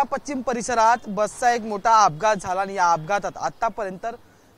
कुर्ला पश्चिम परिसरात बसचा एक मोठा अपघात झाला आणि या अपघातात आतापर्यंत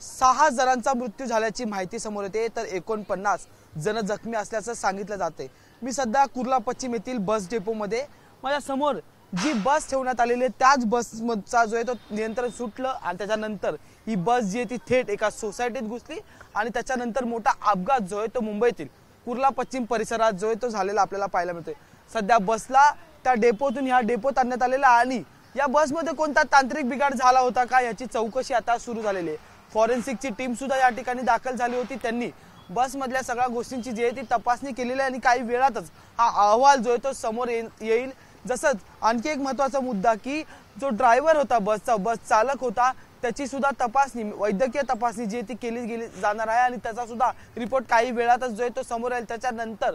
6 जणांचा मृत्यू झाल्याची माहिती समोर येते, तर 49 जण जखमी असल्याचं सांगितलं जाते। मी सध्या कुर्ला पश्चिम येथील बस डेपोमध्ये, माझ्या समोर जी बस ठेवण्यात आलेली आहे त्याच बसचा जो आहे तो नियंत्रण सुटलं आणि त्याच्यानंतर ही बस जी आहे ती थेट एका सोसायटीत घुसली आणि त्याच्यानंतर मोठा अपघात जो आहे तो मुंबईतील कुर्ला पश्चिम परिसरात जो आहे तो झालेला आपल्याला पाहायला मिळतोय। सध्या बसला त्या डेपोतून ह्या डेपोत आणण्यात आलेला आणि या बसमध्ये कोणता तांत्रिक बिघाड झाला होता का याची चौकशी आता सुरू झालेली आहे। फॉरेन्सिकची टीम सुद्धा या ठिकाणी दाखल झाली होती। त्यांनी बस मधल्या सगळ्या गोष्टींची जी आहे ती तपासणी केलेली आहे आणि काही वेळातच हा अहवाल जो आहे तो समोर येईल। जसंच आणखी एक महत्त्वाचा मुद्दा की जो ड्रायव्हर होता बसचा, बस चालक होता, त्याची सुद्धा तपासणी, वैद्यकीय तपासणी जी ती केली जाणार आहे आणि त्याचा सुद्धा रिपोर्ट काही वेळातच जो आहे तो समोर येईल। त्याच्यानंतर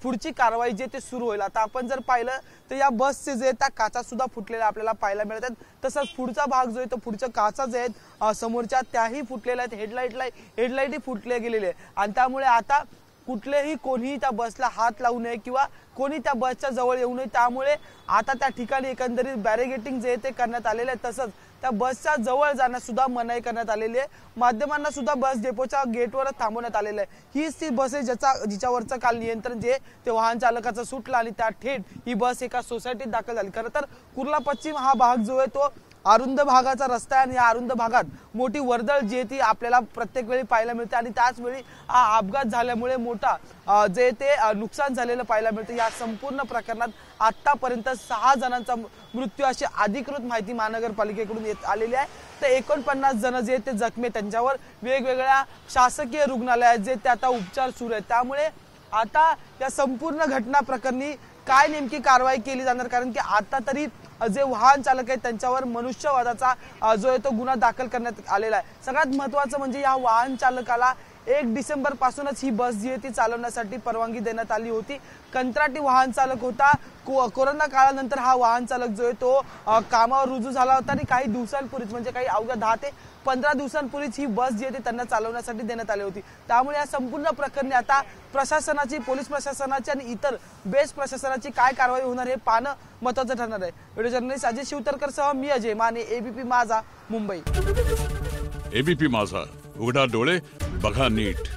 पुढची कारवाई जी ते सुरू होईल। आता आपण जर पाहिलं तर या बसचे जे त्या काचा सुद्धा फुटलेल्या आपल्याला पाहायला मिळतात। तसंच पुढचा भाग जो आहे तो पुढच्या काचा जे आहेत समोरच्या त्याही फुटलेल्या आहेत, हेडलाईटही फुटले गेलेले आहे आणि त्यामुळे आता कुठलेही कोणीही त्या बसला हात लावू नये किंवा कोणी त्या बसच्या जवळ येऊ नये। त्यामुळे आता त्या ठिकाणी एकंदरीत बॅरिगेटिंग जे ते करण्यात आलेले आहे। तसंच त्या बसच्या जवळ जाण्यास सुद्धा मनाई करण्यात आलेली आहे। माध्यमांना सुद्धा बस डेपोच्या गेटवर थांबवण्यात आलेलं आहे। हीच ती बस आहे जिच्यावरचं काल नियंत्रण जे ते वाहन चालकाचं सुटलं आणि त्या थेट ही बस एका सोसायटीत दाखल झाली। खरं तर कुर्ला पश्चिम हा भाग जो आहे तो अरुंद भागाचा रस्ता आहे आणि या अरुंद भागात मोठी वर्दळ जी ती आपल्याला प्रत्येक वेळी पाहायला मिळते आणि त्याच वेळी हा अपघात झाल्यामुळे मोठा जे ते नुकसान झालेलं पाहायला मिळतं। या संपूर्ण प्रकरणात आतापर्यंत 6 जणांचा मृत्यू अशी अधिकृत माहिती महानगरपालिकेकडून येत आलेली आहे। तर 49 जण जे ते जखमी, त्यांच्यावर वेगवेगळ्या शासकीय रुग्णालयात जे ते आता उपचार सुरू आहेत। त्यामुळे आता या संपूर्ण घटना प्रकरणी काय नेमकी कारवाई केली जाणार, कारण की आता तरी जे वाहन चालक आहेत त्यांच्यावर मनुष्यवधाचा जो आहे तो गुन्हा दाखल करण्यात आलेला आहे। सगळ्यात महत्त्वाचं म्हणजे या वाहन चालकाला 1 डिसेंबर पासूनच ही बस जी आहे ती चालवण्यासाठी परवानगी देण्यात आली होती। कंत्राटी वाहन चालक होता। कोरोना काळानंतर हा वाहन चालक जो आहे तो कामावर रुजू झाला होता आणि काही दिवसांपूर्वीच, म्हणजे काही अवघ्या 10 ते 15 दिवसांपूर्वीच ही बस जी आहे ती त्यांना चालवण्यासाठी देण्यात आली होती। त्यामुळे या संपूर्ण प्रकरणी आता प्रशासनाची, पोलीस प्रशासनाची आणि इतर बेस्ट प्रशासनाची काय कारवाई होणार हे पाहणं महत्त्वाचं ठरणार आहे। व्हिडिओ जर्नलिस्ट अजय शिवतरकर सह मी अजय माने, एबीपी माझा, मुंबई। एबीपी माझा, उघडा डोळे बघा नीट।